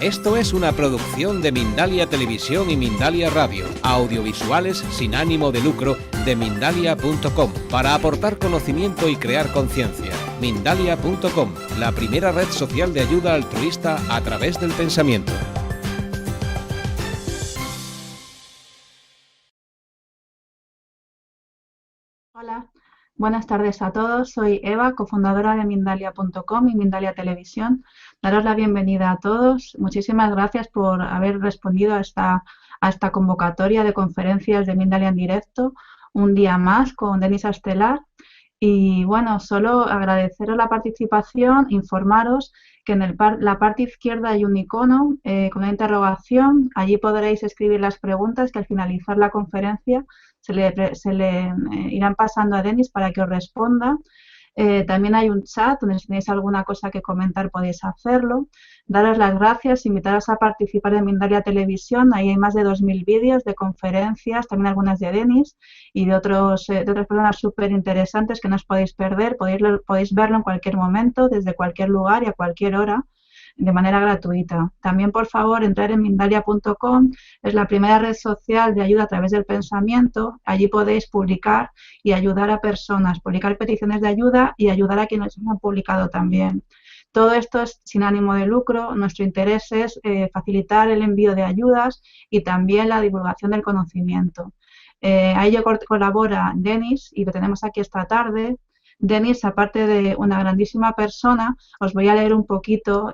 Esto es una producción de Mindalia Televisión y Mindalia Radio, audiovisuales sin ánimo de lucro de Mindalia.com, para aportar conocimiento y crear conciencia. Mindalia.com, la primera red social de ayuda altruista a través del pensamiento. Hola, buenas tardes a todos. Soy Eva, cofundadora de Mindalia.com y Mindalia Televisión. Daros la bienvenida a todos. Muchísimas gracias por haber respondido a esta convocatoria de conferencias de Mindalia en directo, un día más con Denis Astelar. Y bueno, solo agradeceros la participación, informaros que en la parte izquierda hay un icono con una interrogación. Allí podréis escribir las preguntas que al finalizar la conferencia se le irán pasando a Denis para que os responda. También hay un chat donde si tenéis alguna cosa que comentar podéis hacerlo. Daros las gracias, invitaros a participar en Mindalia Televisión. Ahí hay más de 2000 vídeos de conferencias, también algunas de Denis y de otras personas súper interesantes que no os podéis perder. Podéis verlo en cualquier momento, desde cualquier lugar y a cualquier hora, de manera gratuita. También, por favor, entrar en Mindalia.com, es la primera red social de ayuda a través del pensamiento. Allí podéis publicar y ayudar a personas, publicar peticiones de ayuda y ayudar a quienes han publicado también. Todo esto es sin ánimo de lucro. Nuestro interés es facilitar el envío de ayudas y también la divulgación del conocimiento. A ello colabora Denis y lo tenemos aquí esta tarde. Denis, aparte de una grandísima persona, os voy a leer un poquito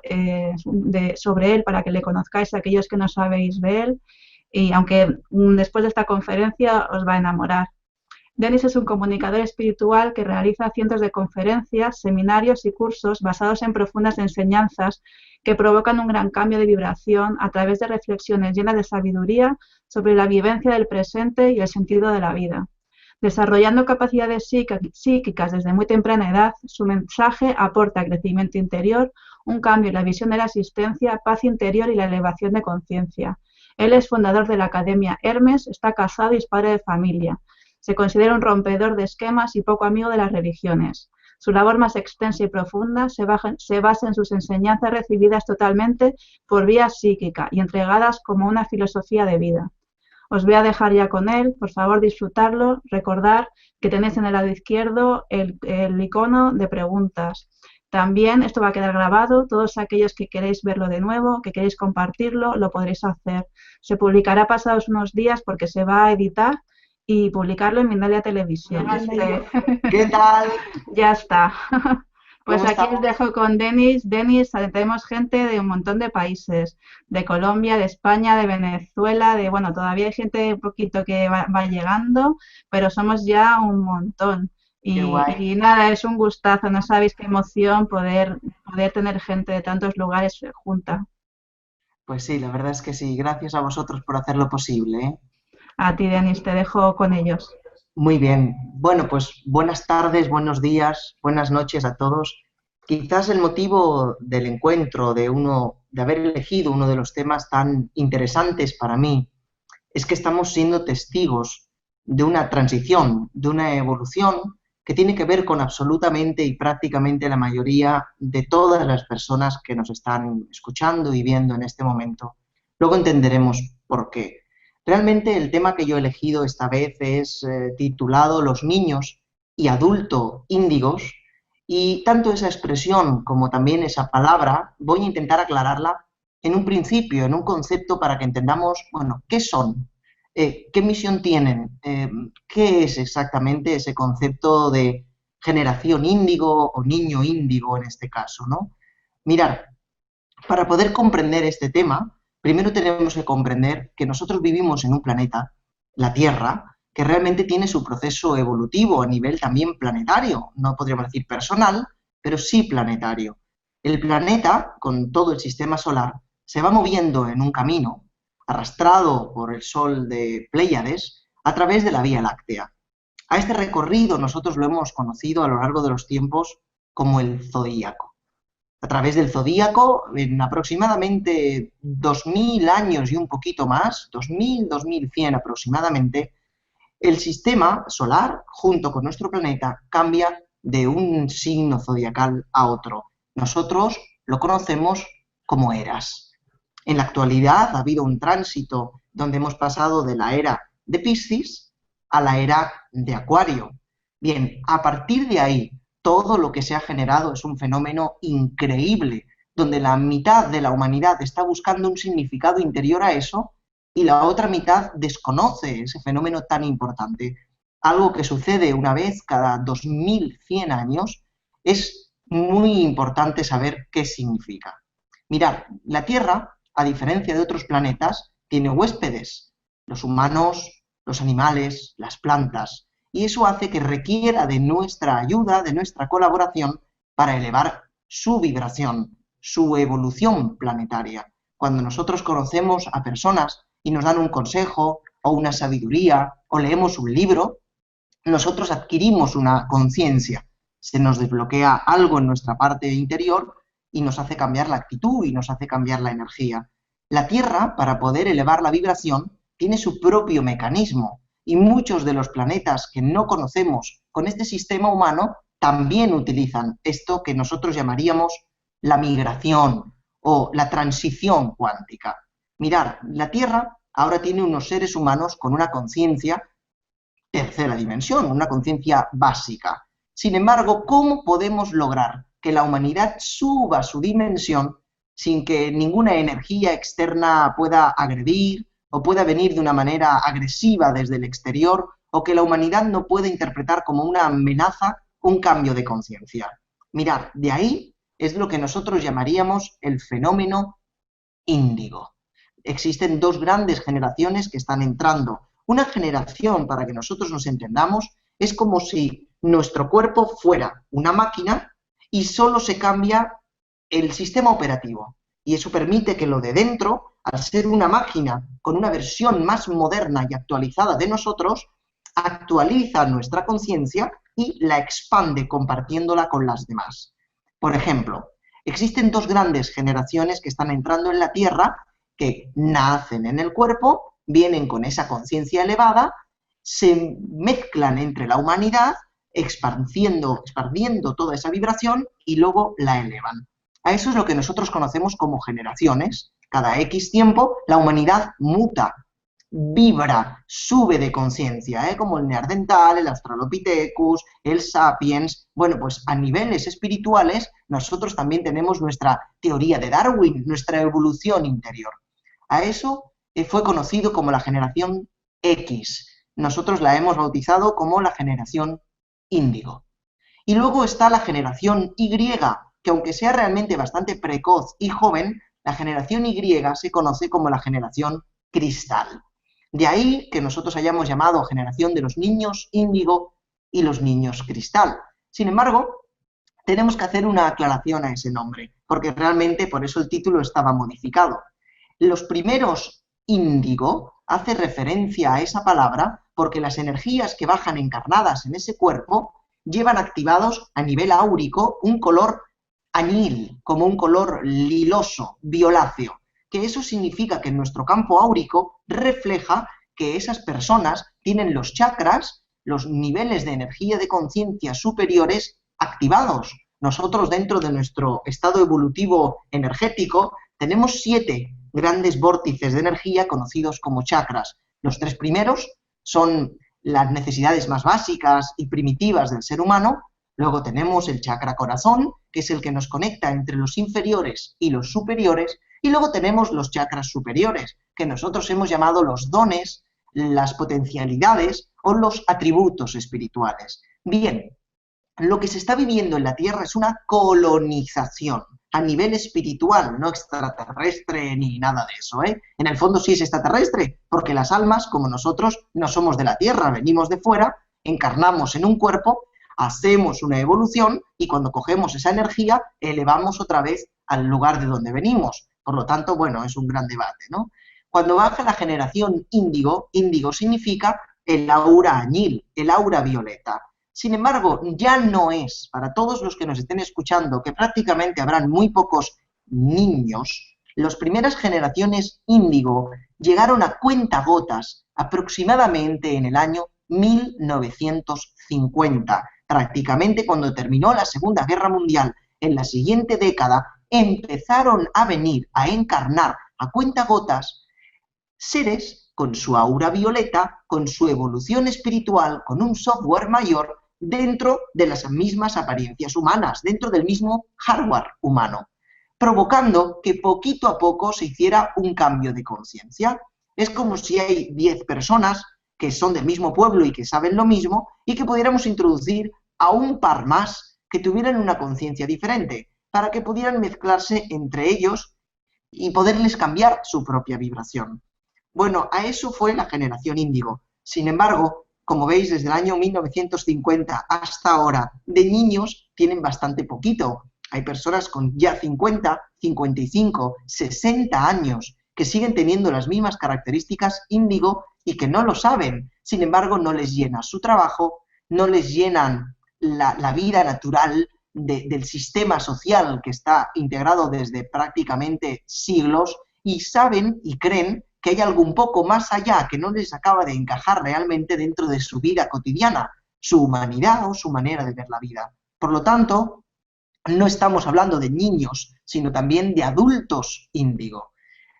sobre él para que le conozcáis a aquellos que no sabéis de él, y aunque después de esta conferencia os va a enamorar. Denis es un comunicador espiritual que realiza cientos de conferencias, seminarios y cursos basados en profundas enseñanzas que provocan un gran cambio de vibración a través de reflexiones llenas de sabiduría sobre la vivencia del presente y el sentido de la vida. Desarrollando capacidades psíquicas desde muy temprana edad, su mensaje aporta crecimiento interior, un cambio en la visión de la existencia, paz interior y la elevación de conciencia. Él es fundador de la Academia Hermes, está casado y es padre de familia. Se considera un rompedor de esquemas y poco amigo de las religiones. Su labor más extensa y profunda se basa en sus enseñanzas recibidas totalmente por vía psíquica y entregadas como una filosofía de vida. Os voy a dejar ya con él, por favor disfrutarlo, recordar que tenéis en el lado izquierdo el icono de preguntas. También esto va a quedar grabado, todos aquellos que queréis verlo de nuevo, que queréis compartirlo, lo podréis hacer. Se publicará pasados unos días porque se va a editar y publicarlo en Mindalia Televisión. ¿Qué tal? Ya está. Pues aquí estamos? os dejo con Denis. Denis, tenemos gente de un montón de países, de Colombia, de España, de Venezuela, bueno, todavía hay gente un poquito que va llegando, pero somos ya un montón. Y nada, es un gustazo, no sabéis qué emoción poder tener gente de tantos lugares junta. Pues sí, la verdad es que sí. Gracias a vosotros por hacerlo posible, ¿eh? A ti, Denis, te dejo con ellos. Muy bien. Bueno, pues buenas tardes, buenos días, buenas noches a todos. Quizás el motivo del encuentro, de haber elegido uno de los temas tan interesantes para mí, es que estamos siendo testigos de una transición, de una evolución que tiene que ver con absolutamente y prácticamente la mayoría de todas las personas que nos están escuchando y viendo en este momento. Luego entenderemos por qué. Realmente el tema que yo he elegido esta vez es titulado Los niños y adulto índigos, y tanto esa expresión como también esa palabra voy a intentar aclararla en un principio, en un concepto para que entendamos, bueno, ¿qué son? ¿Qué misión tienen? ¿Qué es exactamente ese concepto de generación índigo o niño índigo en este caso, ¿no? Mirad, para poder comprender este tema, primero tenemos que comprender que nosotros vivimos en un planeta, la Tierra, que realmente tiene su proceso evolutivo a nivel también planetario, no podríamos decir personal, pero sí planetario. El planeta, con todo el sistema solar, se va moviendo en un camino arrastrado por el Sol de Pléyades a través de la Vía Láctea. A este recorrido nosotros lo hemos conocido a lo largo de los tiempos como el zodíaco. A través del zodíaco, en aproximadamente 2000 años y un poquito más, 2000, 2100 aproximadamente, el sistema solar, junto con nuestro planeta, cambia de un signo zodiacal a otro. Nosotros lo conocemos como eras. En la actualidad ha habido un tránsito donde hemos pasado de la era de Piscis a la era de Acuario. Bien, a partir de ahí, todo lo que se ha generado es un fenómeno increíble, donde la mitad de la humanidad está buscando un significado interior a eso y la otra mitad desconoce ese fenómeno tan importante. Algo que sucede una vez cada 2100 años, es muy importante saber qué significa. Mirad, la Tierra, a diferencia de otros planetas, tiene huéspedes, los humanos, los animales, las plantas, y eso hace que requiera de nuestra ayuda, de nuestra colaboración, para elevar su vibración, su evolución planetaria. Cuando nosotros conocemos a personas y nos dan un consejo o una sabiduría o leemos un libro, nosotros adquirimos una conciencia, se nos desbloquea algo en nuestra parte interior y nos hace cambiar la actitud y nos hace cambiar la energía. La Tierra, para poder elevar la vibración, tiene su propio mecanismo y muchos de los planetas que no conocemos con este sistema humano también utilizan esto que nosotros llamaríamos la migración o la transición cuántica. Mirad, la Tierra ahora tiene unos seres humanos con una conciencia tercera dimensión, una conciencia básica. Sin embargo, ¿cómo podemos lograr que la humanidad suba su dimensión sin que ninguna energía externa pueda agredir o pueda venir de una manera agresiva desde el exterior, o que la humanidad no pueda interpretar como una amenaza un cambio de conciencia? Mirad, de ahí es lo que nosotros llamaríamos el fenómeno índigo. Existen dos grandes generaciones que están entrando. Una generación, para que nosotros nos entendamos, es como si nuestro cuerpo fuera una máquina y solo se cambia el sistema operativo. Y eso permite que lo de dentro, al ser una máquina con una versión más moderna y actualizada de nosotros, actualiza nuestra conciencia y la expande compartiéndola con las demás. Por ejemplo, existen dos grandes generaciones que están entrando en la Tierra, que nacen en el cuerpo, vienen con esa conciencia elevada, se mezclan entre la humanidad, expandiendo toda esa vibración y luego la elevan. A eso es lo que nosotros conocemos como generaciones. Cada X tiempo la humanidad muta, vibra, sube de conciencia, como el Neandertal, el Australopithecus, el Sapiens. Bueno, pues a niveles espirituales nosotros también tenemos nuestra teoría de Darwin, nuestra evolución interior. A eso fue conocido como la generación X. Nosotros la hemos bautizado como la generación índigo. Y luego está la generación Y, que aunque sea realmente bastante precoz y joven, la generación Y se conoce como la generación cristal. De ahí que nosotros hayamos llamado generación de los niños índigo y los niños cristal. Sin embargo, tenemos que hacer una aclaración a ese nombre, porque realmente por eso el título estaba modificado. Los primeros índigo hace referencia a esa palabra porque las energías que bajan encarnadas en ese cuerpo llevan activados a nivel áurico un color añil, como un color liloso, violáceo, que eso significa que en nuestro campo áurico refleja que esas personas tienen los chakras, los niveles de energía de conciencia superiores activados. Nosotros dentro de nuestro estado evolutivo energético tenemos 7 grandes vórtices de energía conocidos como chakras. Los 3 primeros son las necesidades más básicas y primitivas del ser humano. Luego tenemos el chakra corazón, que es el que nos conecta entre los inferiores y los superiores. Y luego tenemos los chakras superiores, que nosotros hemos llamado los dones, las potencialidades o los atributos espirituales. Bien, lo que se está viviendo en la Tierra es una colonización a nivel espiritual, no extraterrestre ni nada de eso, ¿eh? En el fondo sí es extraterrestre, porque las almas, como nosotros, no somos de la Tierra, venimos de fuera, encarnamos en un cuerpo, hacemos una evolución y cuando cogemos esa energía, elevamos otra vez al lugar de donde venimos. Por lo tanto, bueno, es un gran debate, ¿no? Cuando baja la generación índigo, índigo significa el aura añil, el aura violeta. Sin embargo, ya no es, para todos los que nos estén escuchando, que prácticamente habrán muy pocos niños, las primeras generaciones índigo llegaron a cuentagotas aproximadamente en el año 1950. Prácticamente cuando terminó la Segunda Guerra Mundial, en la siguiente década, empezaron a venir a encarnar a cuentagotas seres con su aura violeta, con su evolución espiritual, con un software mayor dentro de las mismas apariencias humanas, dentro del mismo hardware humano, provocando que poquito a poco se hiciera un cambio de conciencia. Es como si hay 10 personas que son del mismo pueblo y que saben lo mismo, y que pudiéramos introducir a un par más que tuvieran una conciencia diferente, para que pudieran mezclarse entre ellos y poderles cambiar su propia vibración. Bueno, a eso fue la generación índigo. Sin embargo, como veis, desde el año 1950 hasta ahora, de niños tienen bastante poquito. Hay personas con ya 50, 55, 60 años que siguen teniendo las mismas características índigo y que no lo saben. Sin embargo, no les llena su trabajo, no les llenan la vida natural del sistema social que está integrado desde prácticamente siglos, y saben y creen que hay algo un poco más allá que no les acaba de encajar realmente dentro de su vida cotidiana, su humanidad o su manera de ver la vida. Por lo tanto, no estamos hablando de niños, sino también de adultos índigo.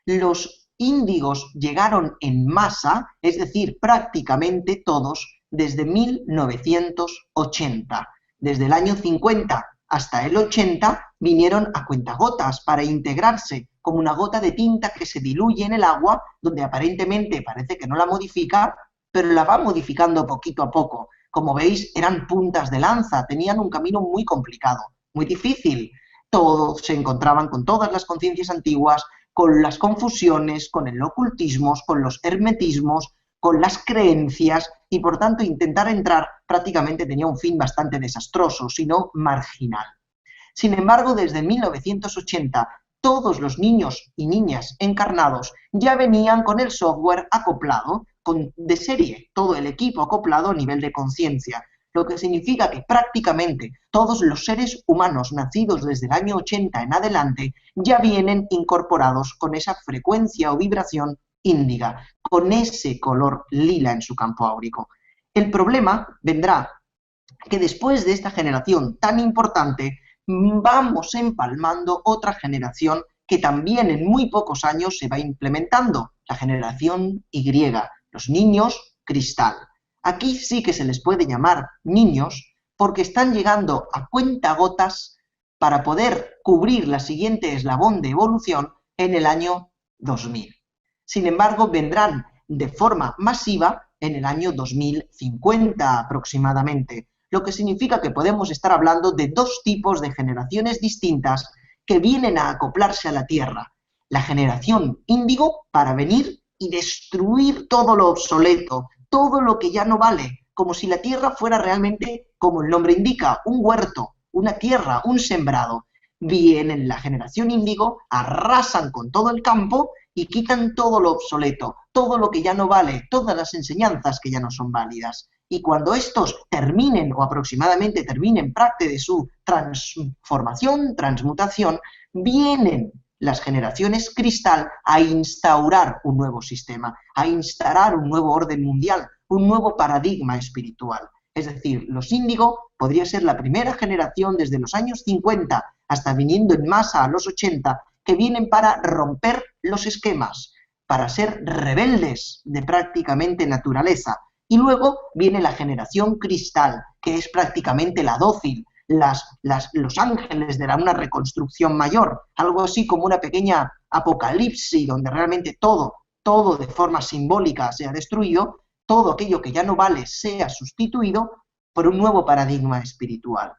Los índigos llegaron en masa, es decir, prácticamente todos, desde 1980. Desde el año 50 hasta el 80 vinieron a cuentagotas para integrarse como una gota de tinta que se diluye en el agua, donde aparentemente parece que no la modifica, pero la va modificando poquito a poco. Como veis, eran puntas de lanza, tenían un camino muy complicado, muy difícil. Todos se encontraban con todas las conciencias antiguas, con las confusiones, con el ocultismo, con los hermetismos, con las creencias, y por tanto intentar entrar prácticamente tenía un fin bastante desastroso, sino marginal. Sin embargo, desde 1980, todos los niños y niñas encarnados ya venían con el software acoplado, de serie, todo el equipo acoplado a nivel de conciencia, lo que significa que prácticamente todos los seres humanos nacidos desde el año 80 en adelante ya vienen incorporados con esa frecuencia o vibración índiga, con ese color lila en su campo áurico. El problema vendrá que después de esta generación tan importante, vamos empalmando otra generación que también en muy pocos años se va implementando, la generación Y, los niños cristal. Aquí sí que se les puede llamar niños porque están llegando a cuentagotas para poder cubrir la siguiente eslabón de evolución en el año 2000. Sin embargo, vendrán de forma masiva en el año 2050 aproximadamente, lo que significa que podemos estar hablando de dos tipos de generaciones distintas que vienen a acoplarse a la Tierra. La generación índigo para venir y destruir todo lo obsoleto, todo lo que ya no vale, como si la Tierra fuera realmente, como el nombre indica, un huerto, una tierra, un sembrado. Vienen la generación índigo, arrasan con todo el campo y quitan todo lo obsoleto, todo lo que ya no vale, todas las enseñanzas que ya no son válidas. Y cuando estos terminen, o aproximadamente terminen parte de su transformación, transmutación, vienen las generaciones cristal a instaurar un nuevo sistema, a instaurar un nuevo orden mundial, un nuevo paradigma espiritual. Es decir, los índigo podría ser la primera generación desde los años 50 hasta viniendo en masa a los 80, que vienen para romper los esquemas, para ser rebeldes de prácticamente naturaleza. Y luego viene la generación cristal, que es prácticamente la dócil, los ángeles de una reconstrucción mayor, algo así como una pequeña apocalipsis donde realmente todo de forma simbólica sea destruido, todo aquello que ya no vale sea sustituido por un nuevo paradigma espiritual.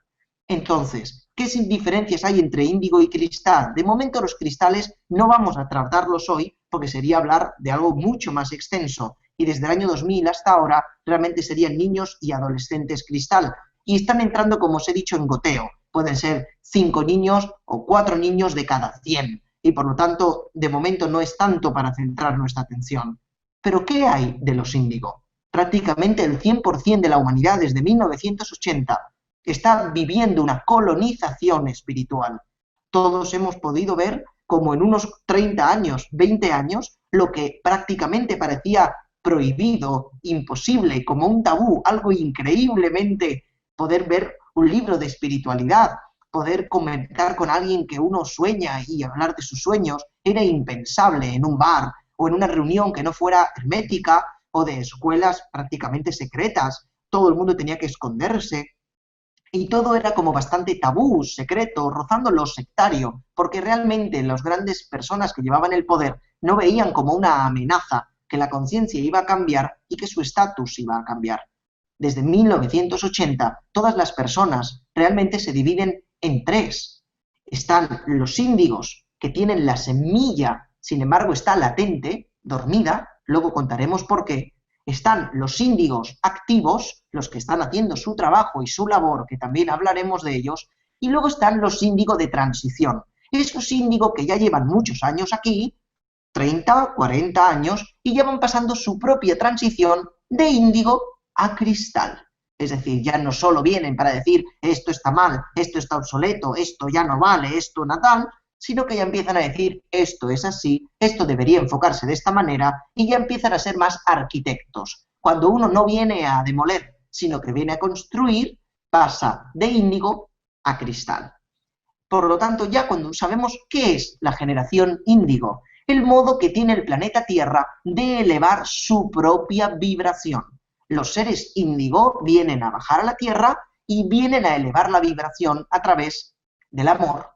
Entonces, ¿qué diferencias hay entre índigo y cristal? De momento los cristales no vamos a tratarlos hoy porque sería hablar de algo mucho más extenso, y desde el año 2000 hasta ahora realmente serían niños y adolescentes cristal, y están entrando, como os he dicho, en goteo. Pueden ser 5 niños o 4 niños de cada 100, y por lo tanto, de momento no es tanto para centrar nuestra atención. ¿Pero qué hay de los índigo? Prácticamente el 100% de la humanidad desde 1980 está viviendo una colonización espiritual. Todos hemos podido ver como en unos 30 años, 20 años, lo que prácticamente parecía prohibido, imposible, como un tabú, algo increíblemente poder ver un libro de espiritualidad, poder comentar con alguien que uno sueña y hablar de sus sueños era impensable en un bar o en una reunión que no fuera hermética o de escuelas prácticamente secretas. Todo el mundo tenía que esconderse y todo era como bastante tabú, secreto, rozando lo sectario, porque realmente las grandes personas que llevaban el poder no veían como una amenaza que la conciencia iba a cambiar y que su estatus iba a cambiar. Desde 1980, todas las personas realmente se dividen en tres. Están los índigos, que tienen la semilla, sin embargo está latente, dormida, luego contaremos por qué. Están los índigos activos, los que están haciendo su trabajo y su labor, que también hablaremos de ellos, y luego están los índigos de transición. Esos índigos que ya llevan muchos años aquí, 30, 40 años, y ya van pasando su propia transición de índigo a cristal. Es decir, ya no solo vienen para decir esto está mal, esto está obsoleto, esto ya no vale, esto no tal, sino que ya empiezan a decir esto es así, esto debería enfocarse de esta manera y ya empiezan a ser más arquitectos. Cuando uno no viene a demoler, sino que viene a construir, pasa de índigo a cristal. Por lo tanto, ya cuando sabemos qué es la generación índigo, el modo que tiene el planeta Tierra de elevar su propia vibración. Los seres índigo vienen a bajar a la Tierra y vienen a elevar la vibración a través del amor,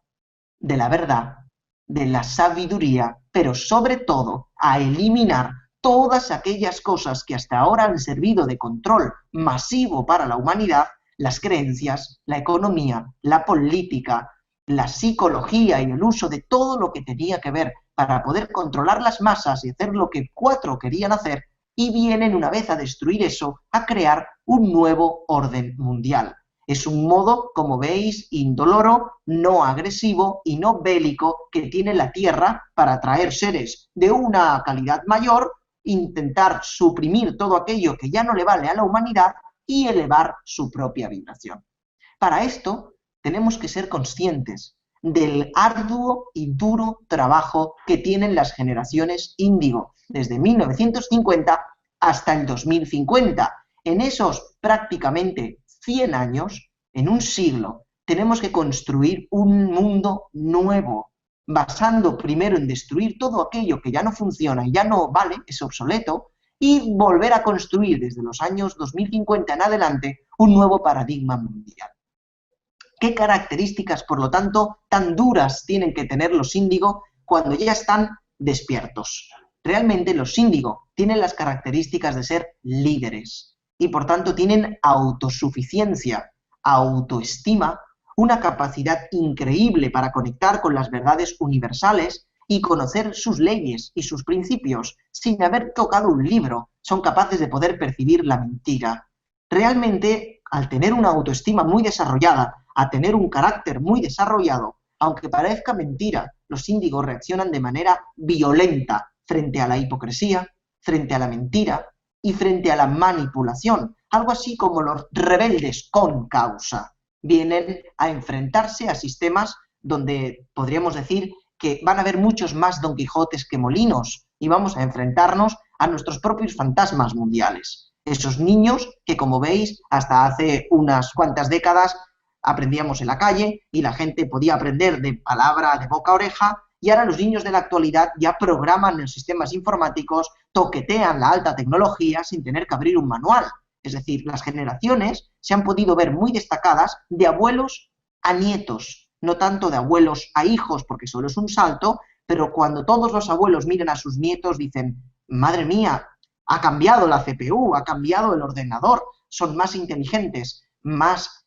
de la verdad, de la sabiduría, pero sobre todo a eliminar todas aquellas cosas que hasta ahora han servido de control masivo para la humanidad, las creencias, la economía, la política, la psicología y el uso de todo lo que tenía que ver para poder controlar las masas y hacer lo que cuatro querían hacer, y vienen una vez a destruir eso, a crear un nuevo orden mundial. Es un modo, como veis, indoloro, no agresivo y no bélico que tiene la Tierra para atraer seres de una calidad mayor, intentar suprimir todo aquello que ya no le vale a la humanidad y elevar su propia vibración. Para esto tenemos que ser conscientes del arduo y duro trabajo que tienen las generaciones índigo, desde 1950 hasta el 2050. En esos prácticamente 100 años, en un siglo, tenemos que construir un mundo nuevo, basando primero en destruir todo aquello que ya no funciona y ya no vale, es obsoleto, y volver a construir desde los años 2050 en adelante un nuevo paradigma mundial. ¿Qué características, por lo tanto, tan duras tienen que tener los índigo cuando ya están despiertos? Realmente los índigo tienen las características de ser líderes y por tanto tienen autosuficiencia, autoestima, una capacidad increíble para conectar con las verdades universales y conocer sus leyes y sus principios sin haber tocado un libro. Son capaces de poder percibir la mentira. Realmente, al tener una autoestima muy desarrollada, a tener un carácter muy desarrollado, aunque parezca mentira, los índigos reaccionan de manera violenta frente a la hipocresía, frente a la mentira y frente a la manipulación, algo así como los rebeldes con causa. Vienen a enfrentarse a sistemas donde podríamos decir que van a haber muchos más Don Quijotes que molinos y vamos a enfrentarnos a nuestros propios fantasmas mundiales. Esos niños que, como veis, hasta hace unas cuantas décadas aprendíamos en la calle y la gente podía aprender de palabra, de boca a oreja, y ahora los niños de la actualidad ya programan en sistemas informáticos, toquetean la alta tecnología sin tener que abrir un manual. Es decir, las generaciones se han podido ver muy destacadas de abuelos a nietos, no tanto de abuelos a hijos, porque solo es un salto, pero cuando todos los abuelos miran a sus nietos dicen, madre mía, ha cambiado la CPU, ha cambiado el ordenador, son más inteligentes, más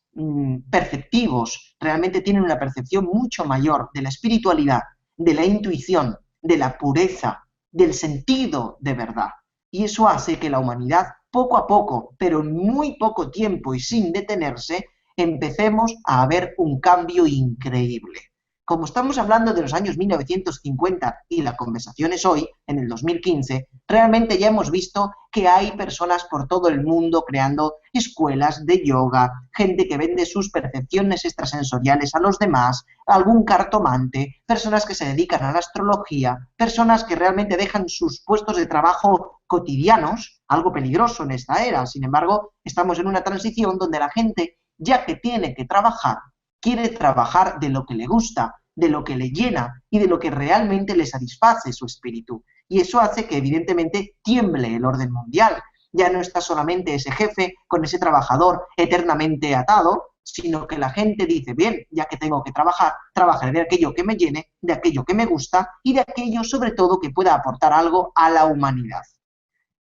perceptivos, realmente tienen una percepción mucho mayor de la espiritualidad, de la intuición, de la pureza, del sentido de verdad. Y eso hace que la humanidad, poco a poco, pero en muy poco tiempo y sin detenerse, empecemos a ver un cambio increíble. Como estamos hablando de los años 1950 y la conversación es hoy, en el 2015, realmente ya hemos visto que hay personas por todo el mundo creando escuelas de yoga, gente que vende sus percepciones extrasensoriales a los demás, algún cartomante, personas que se dedican a la astrología, personas que realmente dejan sus puestos de trabajo cotidianos, algo peligroso en esta era. Sin embargo, estamos en una transición donde la gente, ya que tiene que trabajar, quiere trabajar de lo que le gusta, de lo que le llena y de lo que realmente le satisface su espíritu. Y eso hace que evidentemente tiemble el orden mundial. Ya no está solamente ese jefe con ese trabajador eternamente atado, sino que la gente dice, bien, ya que tengo que trabajar, trabajaré de aquello que me llene, de aquello que me gusta y de aquello sobre todo que pueda aportar algo a la humanidad.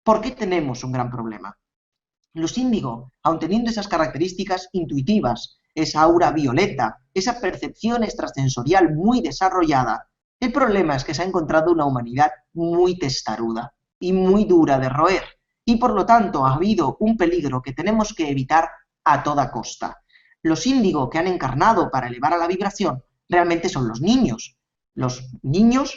¿Por qué tenemos un gran problema? Los índigo, aun teniendo esas características intuitivas, esa aura violeta, esa percepción extrasensorial muy desarrollada, el problema es que se ha encontrado una humanidad muy testaruda y muy dura de roer, y por lo tanto ha habido un peligro que tenemos que evitar a toda costa. Los índigo que han encarnado para elevar a la vibración realmente son los niños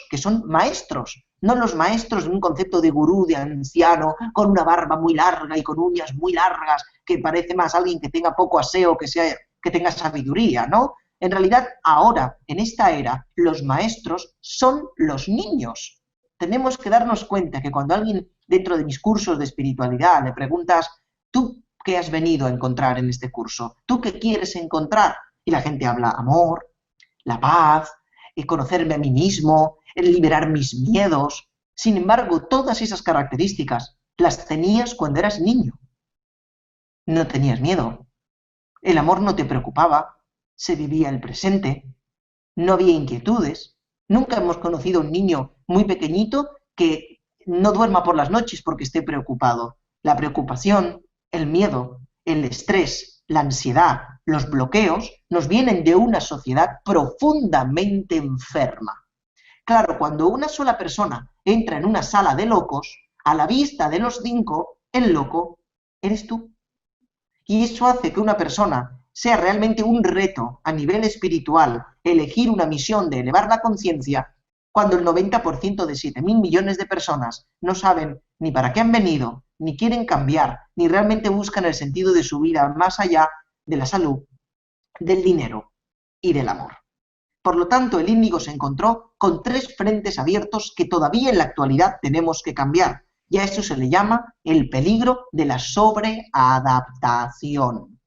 que son maestros, no los maestros de un concepto de gurú, de anciano, con una barba muy larga y con uñas muy largas, que parece más alguien que tenga poco aseo, que tenga sabiduría, ¿no? En realidad, ahora, en esta era, los maestros son los niños. Tenemos que darnos cuenta que cuando alguien, dentro de mis cursos de espiritualidad, le preguntas, ¿tú qué has venido a encontrar en este curso? ¿Tú qué quieres encontrar? Y la gente habla amor, la paz, conocerme a mí mismo, el liberar mis miedos. Sin embargo, todas esas características las tenías cuando eras niño. No tenías miedo. El amor no te preocupaba. Se vivía el presente. No había inquietudes. Nunca hemos conocido a un niño muy pequeñito que no duerma por las noches porque esté preocupado. La preocupación, el miedo, el estrés, la ansiedad, los bloqueos nos vienen de una sociedad profundamente enferma. Claro, cuando una sola persona entra en una sala de locos, a la vista de los 5, el loco eres tú. Y eso hace que una persona sea realmente un reto a nivel espiritual, elegir una misión de elevar la conciencia, cuando el 90% de 7.000 millones de personas no saben ni para qué han venido, ni quieren cambiar, ni realmente buscan el sentido de su vida más allá de la salud, del dinero y del amor. Por lo tanto, el índigo se encontró con 3 frentes abiertos que todavía en la actualidad tenemos que cambiar. Y a eso se le llama el peligro de la sobreadaptación.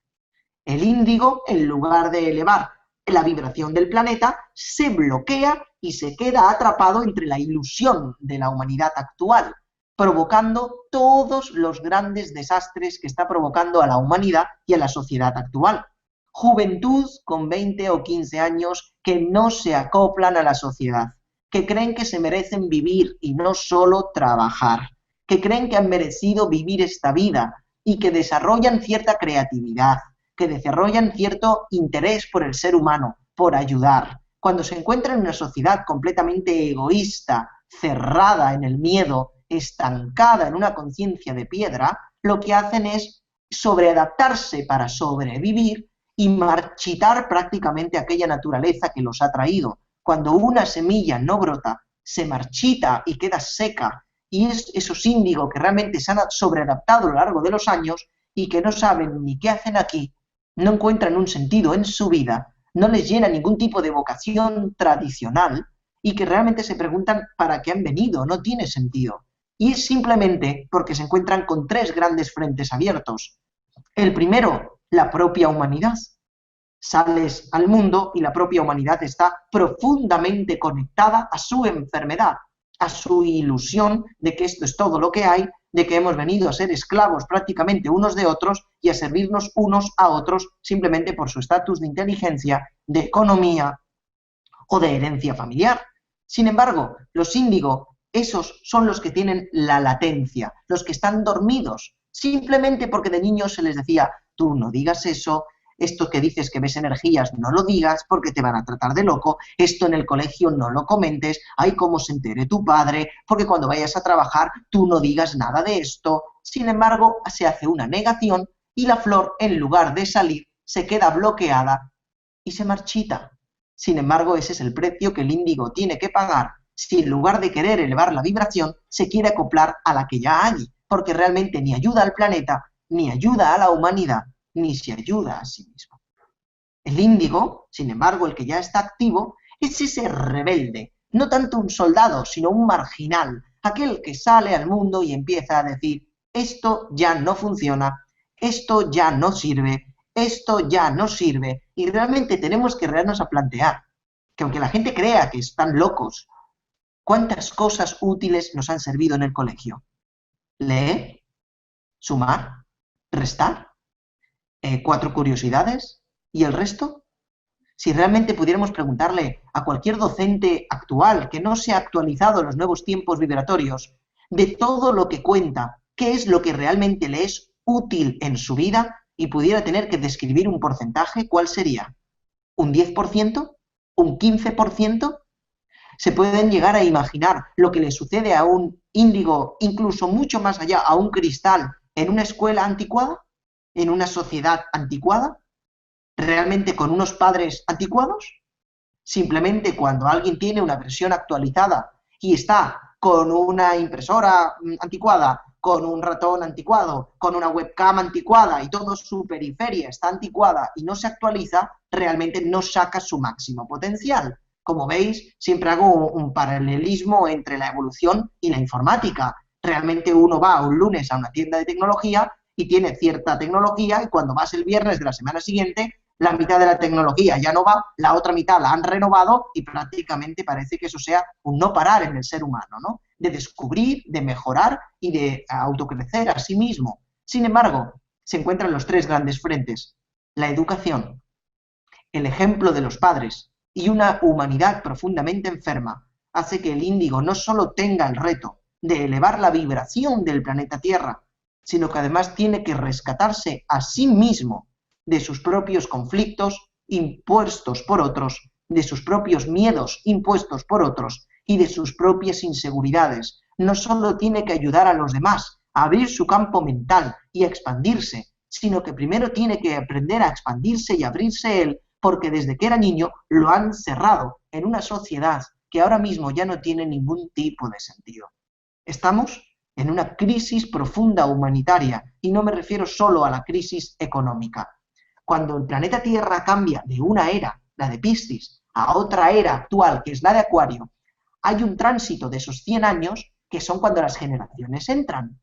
El índigo, en lugar de elevar la vibración del planeta, se bloquea y se queda atrapado entre la ilusión de la humanidad actual, provocando todos los grandes desastres que está provocando a la humanidad y a la sociedad actual. Juventud con 20 o 15 años que no se acoplan a la sociedad, que creen que se merecen vivir y no solo trabajar, que creen que han merecido vivir esta vida y que desarrollan cierta creatividad, que desarrollan cierto interés por el ser humano, por ayudar. Cuando se encuentran en una sociedad completamente egoísta, cerrada en el miedo, estancada en una conciencia de piedra, lo que hacen es sobreadaptarse para sobrevivir y marchitar prácticamente aquella naturaleza que los ha traído. Cuando una semilla no brota, se marchita y queda seca, y es esos índigos que realmente se han sobreadaptado a lo largo de los años y que no saben ni qué hacen aquí, no encuentran un sentido en su vida, no les llena ningún tipo de vocación tradicional y que realmente se preguntan para qué han venido, no tiene sentido. Y es simplemente porque se encuentran con 3 grandes frentes abiertos. El primero, la propia humanidad. Sales al mundo y la propia humanidad está profundamente conectada a su enfermedad, a su ilusión de que esto es todo lo que hay, de que hemos venido a ser esclavos prácticamente unos de otros y a servirnos unos a otros simplemente por su estatus de inteligencia, de economía o de herencia familiar. Sin embargo, los índigo, esos son los que tienen la latencia, los que están dormidos, simplemente porque de niños se les decía, tú no digas eso, esto que dices que ves energías no lo digas porque te van a tratar de loco, esto en el colegio no lo comentes, ay, cómo se entere tu padre, porque cuando vayas a trabajar tú no digas nada de esto. Sin embargo, se hace una negación y la flor, en lugar de salir, se queda bloqueada y se marchita. Sin embargo, ese es el precio que el índigo tiene que pagar si en lugar de querer elevar la vibración, se quiere acoplar a la que ya hay, porque realmente ni ayuda al planeta, ni ayuda a la humanidad, ni se ayuda a sí mismo. El índigo, sin embargo, el que ya está activo, es ese rebelde, no tanto un soldado, sino un marginal, aquel que sale al mundo y empieza a decir, esto ya no funciona, esto ya no sirve, esto ya no sirve y realmente tenemos que realmente a plantear que aunque la gente crea que están locos, ¿cuántas cosas útiles nos han servido en el colegio? Leer, sumar, restar, 4 curiosidades y el resto. Si realmente pudiéramos preguntarle a cualquier docente actual que no se ha actualizado en los nuevos tiempos vibratorios de todo lo que cuenta, qué es lo que realmente le es útil en su vida y pudiera tener que describir un porcentaje, ¿cuál sería? ¿Un 10%? ¿Un 15%? Se pueden llegar a imaginar lo que le sucede a un índigo, incluso mucho más allá, a un cristal, en una escuela anticuada, en una sociedad anticuada, realmente con unos padres anticuados. Simplemente cuando alguien tiene una versión actualizada y está con una impresora anticuada, con un ratón anticuado, con una webcam anticuada y todo su periferia está anticuada y no se actualiza, realmente no saca su máximo potencial. Como veis, siempre hago un paralelismo entre la evolución y la informática. Realmente uno va un lunes a una tienda de tecnología y tiene cierta tecnología y cuando vas el viernes de la semana siguiente, la mitad de la tecnología ya no va, la otra mitad la han renovado y prácticamente parece que eso sea un no parar en el ser humano, ¿no? De descubrir, de mejorar y de autocrecer a sí mismo. Sin embargo, se encuentran los 3 grandes frentes: la educación, el ejemplo de los padres y una humanidad profundamente enferma hace que el índigo no solo tenga el reto de elevar la vibración del planeta Tierra, sino que además tiene que rescatarse a sí mismo de sus propios conflictos impuestos por otros, de sus propios miedos impuestos por otros y de sus propias inseguridades. No solo tiene que ayudar a los demás a abrir su campo mental y a expandirse, sino que primero tiene que aprender a expandirse y abrirse él, porque desde que era niño lo han cerrado en una sociedad que ahora mismo ya no tiene ningún tipo de sentido. Estamos en una crisis profunda humanitaria y no me refiero solo a la crisis económica. Cuando el planeta Tierra cambia de una era, la de Piscis, a otra era actual, que es la de Acuario, hay un tránsito de esos 100 años que son cuando las generaciones entran.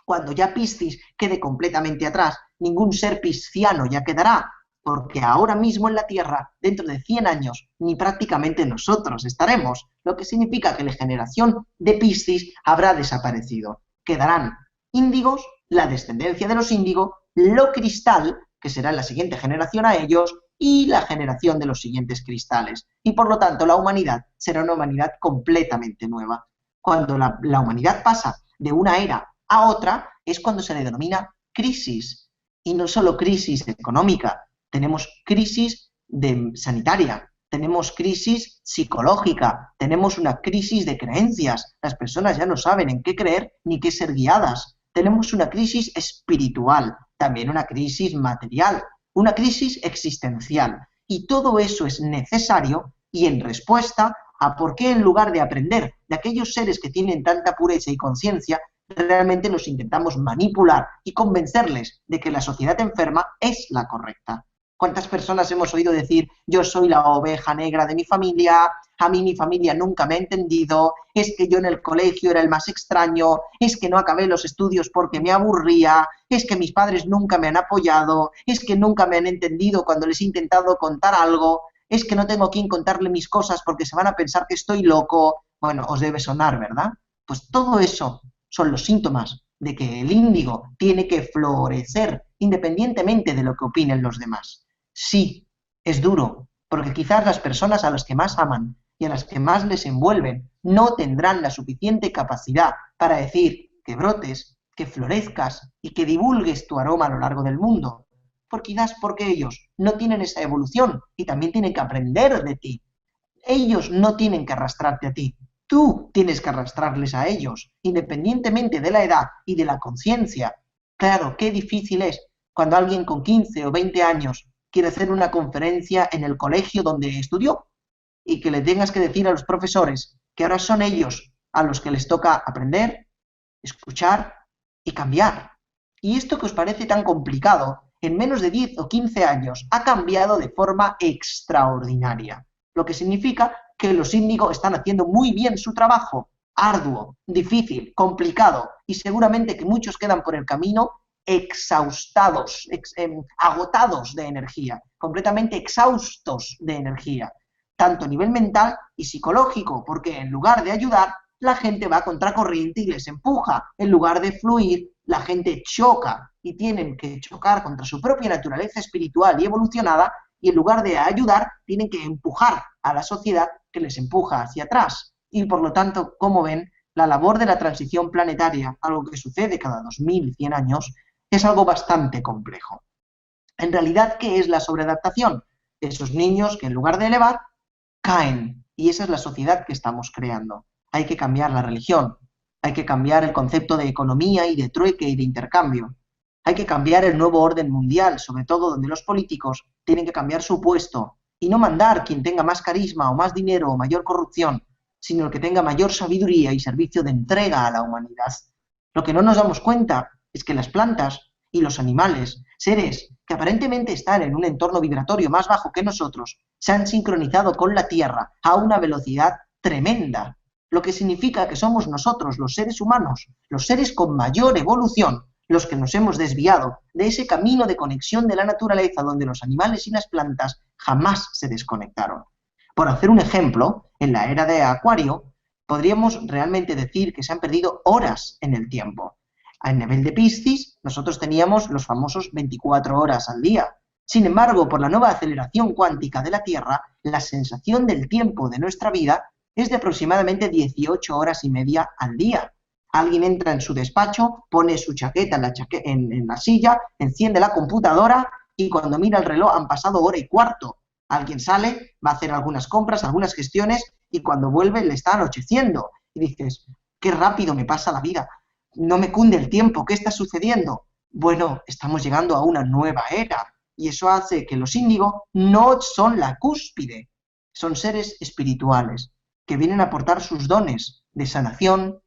Cuando ya Piscis quede completamente atrás, ningún ser pisciano ya quedará, porque ahora mismo en la Tierra, dentro de 100 años, ni prácticamente nosotros estaremos, lo que significa que la generación de Piscis habrá desaparecido. Quedarán índigos, la descendencia de los índigo, lo cristal, que será la siguiente generación a ellos, y la generación de los siguientes cristales. Y por lo tanto la humanidad será una humanidad completamente nueva. Cuando la humanidad pasa de una era a otra, es cuando se le denomina crisis. Y no solo crisis económica, tenemos crisis sanitaria, tenemos crisis psicológica, tenemos una crisis de creencias. Las personas ya no saben en qué creer ni qué ser guiadas. Tenemos una crisis espiritual, también una crisis material, una crisis existencial. Y todo eso es necesario y en respuesta a por qué en lugar de aprender de aquellos seres que tienen tanta pureza y conciencia, realmente los intentamos manipular y convencerles de que la sociedad enferma es la correcta. ¿Cuántas personas hemos oído decir, yo soy la oveja negra de mi familia, a mí mi familia nunca me ha entendido, es que yo en el colegio era el más extraño, es que no acabé los estudios porque me aburría, es que mis padres nunca me han apoyado, es que nunca me han entendido cuando les he intentado contar algo, es que no tengo a quien contarle mis cosas porque se van a pensar que estoy loco? Bueno, os debe sonar, ¿verdad? Pues todo eso son los síntomas de que el índigo tiene que florecer independientemente de lo que opinen los demás. Sí, es duro, porque quizás las personas a las que más aman y a las que más les envuelven no tendrán la suficiente capacidad para decir que brotes, que florezcas y que divulgues tu aroma a lo largo del mundo. Quizás porque ellos no tienen esa evolución y también tienen que aprender de ti. Ellos no tienen que arrastrarte a ti. Tú tienes que arrastrarles a ellos, independientemente de la edad y de la conciencia. Claro, qué difícil es cuando alguien con 15 o 20 años quiere hacer una conferencia en el colegio donde estudió y que le tengas que decir a los profesores que ahora son ellos a los que les toca aprender, escuchar y cambiar. Y esto que os parece tan complicado, en menos de 10 o 15 años ha cambiado de forma extraordinaria, lo que significa que los índigo están haciendo muy bien su trabajo, arduo, difícil, complicado, y seguramente que muchos quedan por el camino exhaustados, agotados de energía, completamente exhaustos de energía, tanto a nivel mental y psicológico, porque en lugar de ayudar, la gente va contracorriente y les empuja. En lugar de fluir, la gente choca y tienen que chocar contra su propia naturaleza espiritual y evolucionada, y en lugar de ayudar, tienen que empujar a la sociedad que les empuja hacia atrás. Y por lo tanto, como ven, la labor de la transición planetaria, algo que sucede cada 2100 años, es algo bastante complejo. En realidad, ¿qué es la sobreadaptación? Esos niños que en lugar de elevar, caen. Y esa es la sociedad que estamos creando. Hay que cambiar la religión, hay que cambiar el concepto de economía y de trueque y de intercambio. Hay que cambiar el nuevo orden mundial, sobre todo donde los políticos tienen que cambiar su puesto y no mandar quien tenga más carisma o más dinero o mayor corrupción, sino el que tenga mayor sabiduría y servicio de entrega a la humanidad. Lo que no nos damos cuenta es que las plantas y los animales, seres que aparentemente están en un entorno vibratorio más bajo que nosotros, se han sincronizado con la Tierra a una velocidad tremenda, lo que significa que somos nosotros, los seres humanos, los seres con mayor evolución, los que nos hemos desviado de ese camino de conexión de la naturaleza donde los animales y las plantas jamás se desconectaron. Por hacer un ejemplo, en la era de Acuario, podríamos realmente decir que se han perdido horas en el tiempo. A nivel de Piscis, nosotros teníamos los famosos 24 horas al día. Sin embargo, por la nueva aceleración cuántica de la Tierra, la sensación del tiempo de nuestra vida es de aproximadamente 18 horas y media al día. Alguien entra en su despacho, pone su chaqueta en la silla, enciende la computadora y cuando mira el reloj han pasado hora y cuarto. Alguien sale, va a hacer algunas compras, algunas gestiones y cuando vuelve le está anocheciendo. Y dices, qué rápido me pasa la vida, no me cunde el tiempo, ¿qué está sucediendo? Bueno, estamos llegando a una nueva era y eso hace que los índigo no son la cúspide, son seres espirituales que vienen a aportar sus dones de sanación,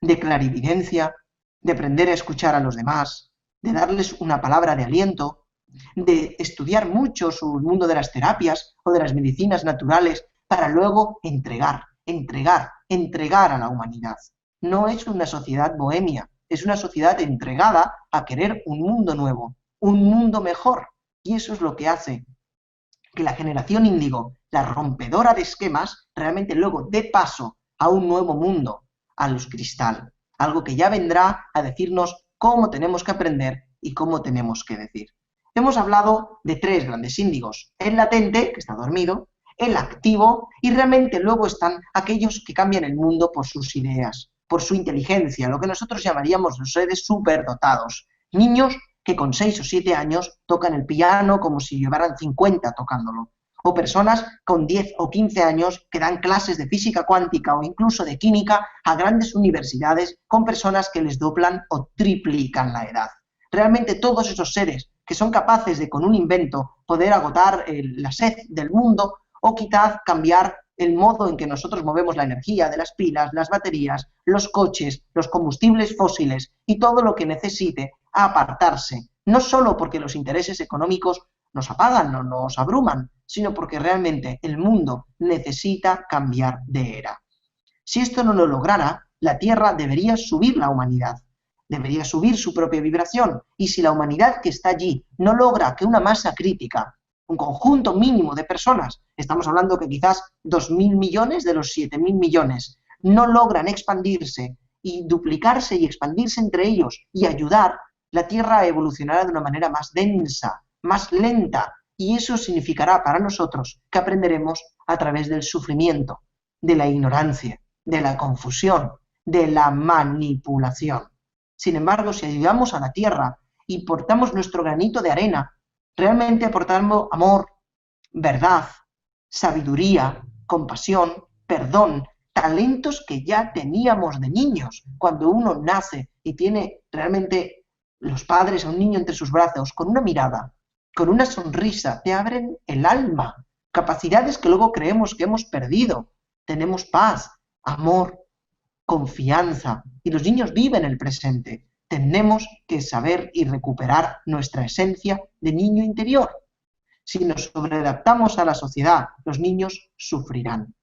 de clarividencia, de aprender a escuchar a los demás, de darles una palabra de aliento, de estudiar mucho su mundo de las terapias o de las medicinas naturales para luego entregar a la humanidad. No es una sociedad bohemia, es una sociedad entregada a querer un mundo nuevo, un mundo mejor. Y eso es lo que hace que la generación índigo, la rompedora de esquemas, realmente luego dé paso a un nuevo mundo, a los cristal, algo que ya vendrá a decirnos cómo tenemos que aprender y cómo tenemos que decir. Hemos hablado de tres grandes índigos, el latente, que está dormido, el activo y realmente luego están aquellos que cambian el mundo por sus ideas, por su inteligencia, lo que nosotros llamaríamos los seres superdotados, niños que con 6 o 7 años tocan el piano como si llevaran 50 tocándolo, o personas con 10 o 15 años que dan clases de física cuántica o incluso de química a grandes universidades con personas que les doblan o triplican la edad. Realmente todos esos seres que son capaces de con un invento poder agotar la sed del mundo o quizás cambiar el modo en que nosotros movemos la energía de las pilas, las baterías, los coches, los combustibles fósiles y todo lo que necesite a apartarse, no solo porque los intereses económicos nos apagan o nos abruman, sino porque realmente el mundo necesita cambiar de era. Si esto no lo lograra, la Tierra debería subir la humanidad, debería subir su propia vibración, y si la humanidad que está allí no logra que una masa crítica, un conjunto mínimo de personas, estamos hablando que quizás 2.000 millones de los 7.000 millones, no logran expandirse y duplicarse y expandirse entre ellos y ayudar, la Tierra evolucionará de una manera más densa, más lenta, y eso significará para nosotros que aprenderemos a través del sufrimiento, de la ignorancia, de la confusión, de la manipulación. Sin embargo, si ayudamos a la Tierra y portamos nuestro granito de arena, realmente aportando amor, verdad, sabiduría, compasión, perdón, talentos que ya teníamos de niños. Cuando uno nace y tiene realmente los padres a un niño entre sus brazos, con una mirada, con una sonrisa, te abren el alma, capacidades que luego creemos que hemos perdido. Tenemos paz, amor, confianza, y los niños viven el presente. Tenemos que saber y recuperar nuestra esencia de niño interior. Si nos sobreadaptamos a la sociedad, los niños sufrirán.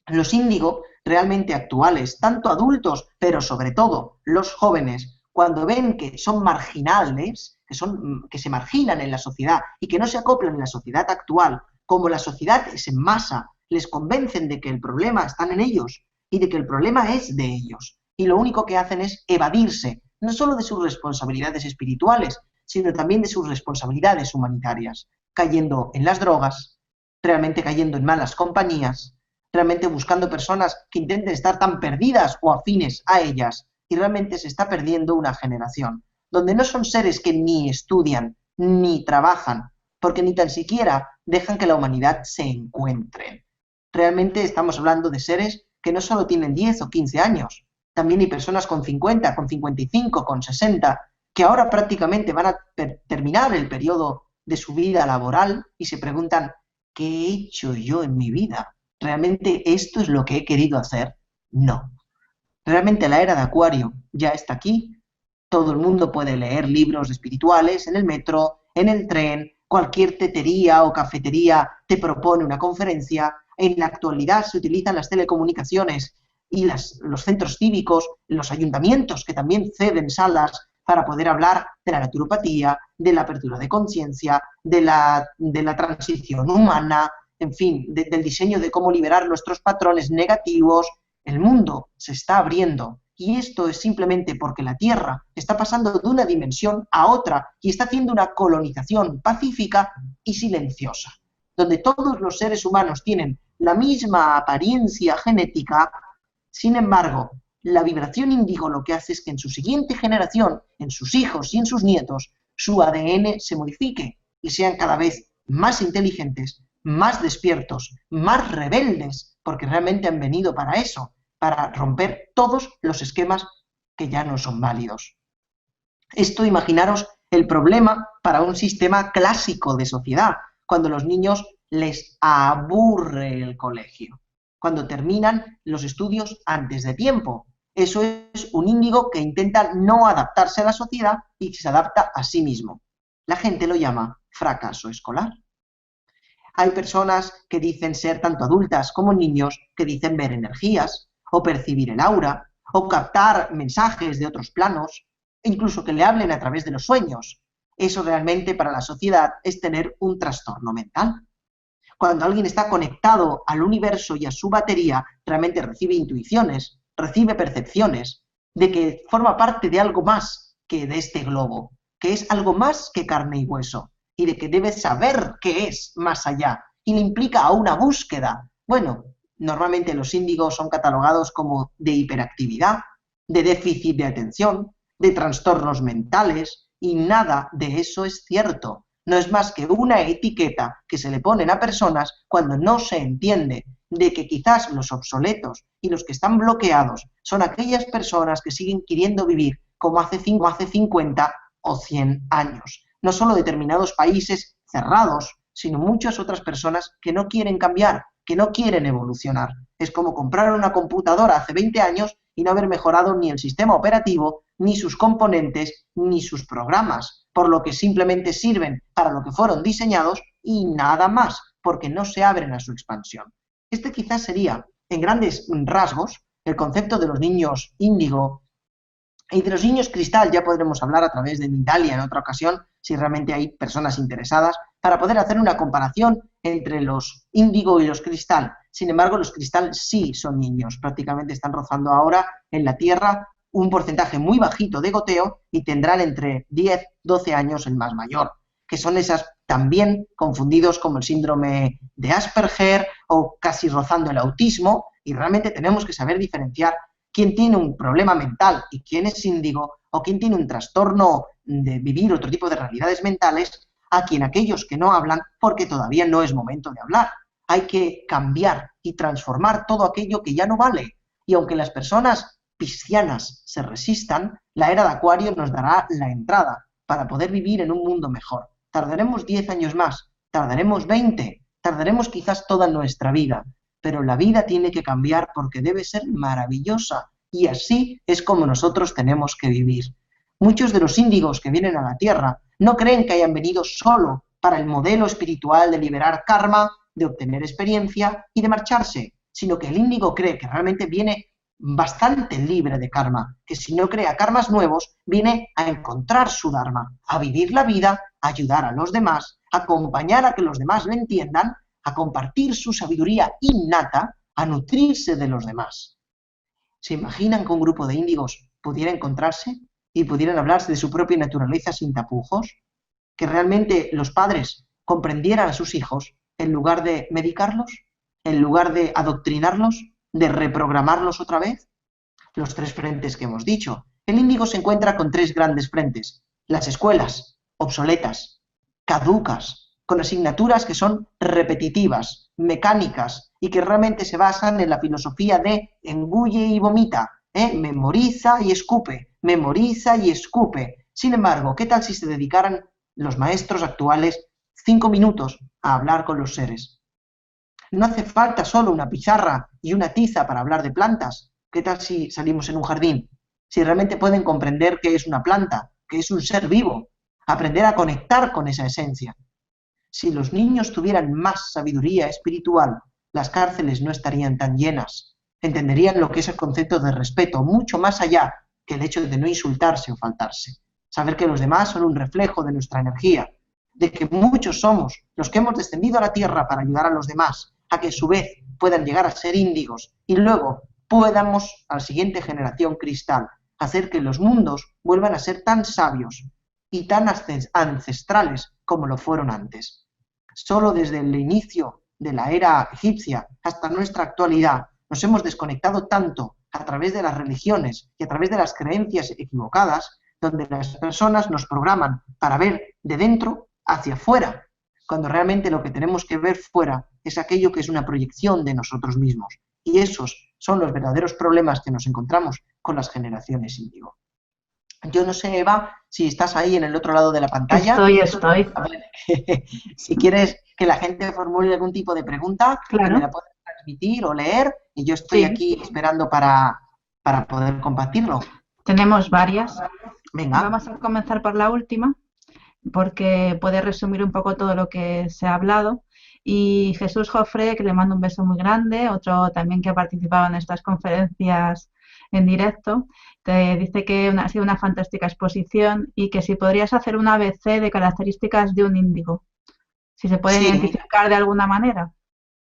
Los índigo realmente actuales, tanto adultos, pero sobre todo los jóvenes, cuando ven que son marginales, que se marginan en la sociedad y que no se acoplan en la sociedad actual, como la sociedad es en masa, les convencen de que el problema está en ellos y de que el problema es de ellos. Y lo único que hacen es evadirse, no solo de sus responsabilidades espirituales, sino también de sus responsabilidades humanitarias, cayendo en las drogas, realmente cayendo en malas compañías, realmente buscando personas que intenten estar tan perdidas o afines a ellas, y realmente se está perdiendo una generación, donde no son seres que ni estudian, ni trabajan, porque ni tan siquiera dejan que la humanidad se encuentre. Realmente estamos hablando de seres que no solo tienen 10 o 15 años, también hay personas con 50, con 55, con 60, que ahora prácticamente van a terminar el periodo de su vida laboral y se preguntan, ¿qué he hecho yo en mi vida? ¿Realmente esto es lo que he querido hacer? No. Realmente la era de Acuario ya está aquí. Todo el mundo puede leer libros espirituales en el metro, en el tren, cualquier tetería o cafetería te propone una conferencia. En la actualidad se utilizan las telecomunicaciones y los centros cívicos, los ayuntamientos que también ceden salas para poder hablar de la naturopatía, de la apertura de conciencia, de la transición humana, en fin, del diseño de cómo liberar nuestros patrones negativos. El mundo se está abriendo y esto es simplemente porque la Tierra está pasando de una dimensión a otra y está haciendo una colonización pacífica y silenciosa, donde todos los seres humanos tienen la misma apariencia genética. Sin embargo, la vibración índigo lo que hace es que en su siguiente generación, en sus hijos y en sus nietos, su ADN se modifique y sean cada vez más inteligentes, más despiertos, más rebeldes, porque realmente han venido para eso, para romper todos los esquemas que ya no son válidos. Esto, imaginaros el problema para un sistema clásico de sociedad, cuando los niños les aburre el colegio, cuando terminan los estudios antes de tiempo. Eso es un índigo que intenta no adaptarse a la sociedad y que se adapta a sí mismo. La gente lo llama fracaso escolar. Hay personas que dicen ser tanto adultas como niños que dicen ver energías, o percibir el aura, o captar mensajes de otros planos, incluso que le hablen a través de los sueños. Eso realmente para la sociedad es tener un trastorno mental. Cuando alguien está conectado al universo y a su batería, realmente recibe intuiciones, recibe percepciones de que forma parte de algo más que de este globo, que es algo más que carne y hueso, y de que debe saber qué es más allá, y le implica a una búsqueda. Bueno, normalmente los índigos son catalogados como de hiperactividad, de déficit de atención, de trastornos mentales, y nada de eso es cierto. No es más que una etiqueta que se le ponen a personas cuando no se entiende de que quizás los obsoletos y los que están bloqueados son aquellas personas que siguen queriendo vivir como hace 50 o 100 años. No solo determinados países cerrados, sino muchas otras personas que no quieren cambiar, que no quieren evolucionar. Es como comprar una computadora hace 20 años y no haber mejorado ni el sistema operativo, ni sus componentes, ni sus programas, por lo que simplemente sirven para lo que fueron diseñados y nada más, porque no se abren a su expansión. Este quizás sería, en grandes rasgos, el concepto de los niños índigo. Y de los niños cristal ya podremos hablar a través de Mindalia en otra ocasión, si realmente hay personas interesadas, para poder hacer una comparación entre los índigo y los cristal. Sin embargo, los cristal sí son niños, prácticamente están rozando ahora en la Tierra un porcentaje muy bajito de goteo y tendrán entre 10, 12 años el más mayor, que son esas también confundidos como el síndrome de Asperger o casi rozando el autismo, y realmente tenemos que saber diferenciar quién tiene un problema mental y quién es índigo, o quién tiene un trastorno de vivir otro tipo de realidades mentales, a quien aquellos que no hablan porque todavía no es momento de hablar. Hay que cambiar y transformar todo aquello que ya no vale. Y aunque las personas piscianas se resistan, la era de Acuario nos dará la entrada para poder vivir en un mundo mejor. Tardaremos 10 años más, tardaremos 20, tardaremos quizás toda nuestra vida, pero la vida tiene que cambiar porque debe ser maravillosa y así es como nosotros tenemos que vivir. Muchos de los índigos que vienen a la Tierra no creen que hayan venido solo para el modelo espiritual de liberar karma, de obtener experiencia y de marcharse, sino que el índigo cree que realmente viene bastante libre de karma, que si no crea karmas nuevos, viene a encontrar su dharma, a vivir la vida, a ayudar a los demás, a acompañar a que los demás le entiendan, a compartir su sabiduría innata, a nutrirse de los demás. ¿Se imaginan que un grupo de índigos pudiera encontrarse y pudieran hablarse de su propia naturaleza sin tapujos? Que realmente los padres comprendieran a sus hijos en lugar de medicarlos, en lugar de adoctrinarlos, de reprogramarlos otra vez. Los 3 frentes que hemos dicho. El índigo se encuentra con 3 grandes frentes. Las escuelas, obsoletas, caducas, con asignaturas que son repetitivas, mecánicas, y que realmente se basan en la filosofía de engulle y vomita, memoriza y escupe, memoriza y escupe. Sin embargo, ¿qué tal si se dedicaran los maestros actuales 5 minutos a hablar con los seres? No hace falta solo una pizarra y una tiza para hablar de plantas. ¿Qué tal si salimos en un jardín? Si realmente pueden comprender qué es una planta, qué es un ser vivo, aprender a conectar con esa esencia. Si los niños tuvieran más sabiduría espiritual, las cárceles no estarían tan llenas. Entenderían lo que es el concepto de respeto, mucho más allá que el hecho de no insultarse o faltarse. Saber que los demás son un reflejo de nuestra energía, de que muchos somos los que hemos descendido a la tierra para ayudar a los demás, a que a su vez puedan llegar a ser índigos y luego podamos, a la siguiente generación cristal, hacer que los mundos vuelvan a ser tan sabios y tan ancestrales como lo fueron antes. Solo desde el inicio de la era egipcia hasta nuestra actualidad nos hemos desconectado tanto a través de las religiones y a través de las creencias equivocadas, donde las personas nos programan para ver de dentro hacia afuera, cuando realmente lo que tenemos que ver fuera es aquello que es una proyección de nosotros mismos. Y esos son los verdaderos problemas que nos encontramos con las generaciones índigo. Yo no sé, Eva, si estás ahí en el otro lado de la pantalla. Estoy. A ver, si quieres que la gente formule algún tipo de pregunta, Claro. que me la puedas transmitir o leer, y yo estoy aquí esperando para poder compartirlo. Tenemos varias. Venga. Vamos a comenzar por la última, porque puede resumir un poco todo lo que se ha hablado. Y Jesús Jofre, que le mando un beso muy grande, otro también que ha participado en estas conferencias en directo, te dice que ha sido una fantástica exposición y que si podrías hacer un ABC de características de un índigo, si se puede identificar de alguna manera.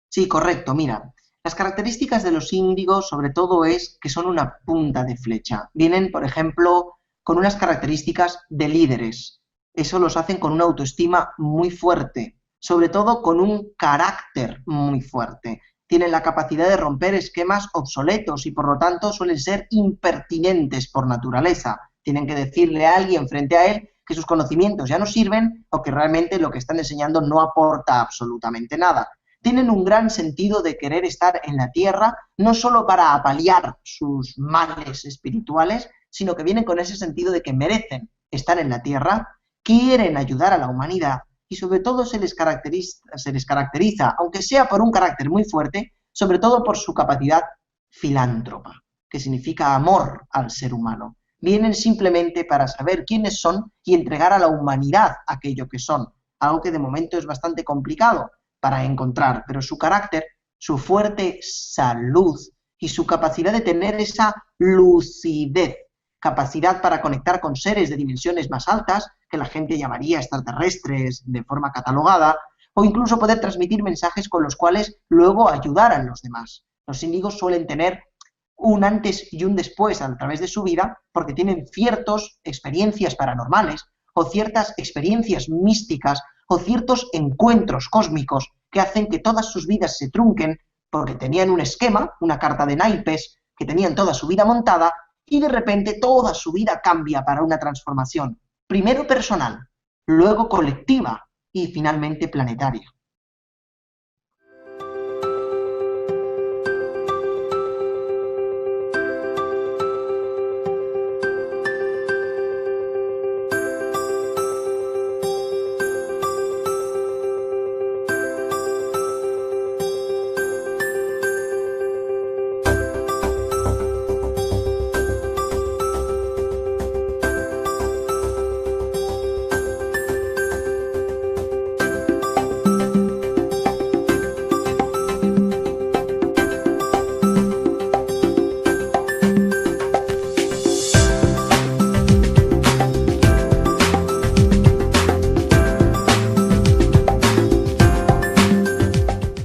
Sí, correcto. Mira, las características de los índigos sobre todo es que son una punta de flecha. Vienen, por ejemplo, con unas características de líderes. Eso los hacen con una autoestima muy fuerte, sobre todo con un carácter muy fuerte. Tienen la capacidad de romper esquemas obsoletos y por lo tanto suelen ser impertinentes por naturaleza. Tienen que decirle a alguien frente a él que sus conocimientos ya no sirven o que realmente lo que están enseñando no aporta absolutamente nada. Tienen un gran sentido de querer estar en la tierra, no solo para paliar sus males espirituales, sino que vienen con ese sentido de que merecen estar en la tierra, quieren ayudar a la humanidad y sobre todo se les caracteriza, aunque sea por un carácter muy fuerte, sobre todo por su capacidad filántropa, que significa amor al ser humano. Vienen simplemente para saber quiénes son y entregar a la humanidad aquello que son, algo que de momento es bastante complicado para encontrar, pero su carácter, su fuerte salud y su capacidad de tener esa lucidez, capacidad para conectar con seres de dimensiones más altas, que la gente llamaría extraterrestres de forma catalogada, o incluso poder transmitir mensajes con los cuales luego ayudar a los demás. Los índigos suelen tener un antes y un después a través de su vida porque tienen ciertas experiencias paranormales o ciertas experiencias místicas o ciertos encuentros cósmicos que hacen que todas sus vidas se trunquen porque tenían un esquema, una carta de naipes, que tenían toda su vida montada y de repente toda su vida cambia para una transformación, primero personal, luego colectiva y finalmente planetaria.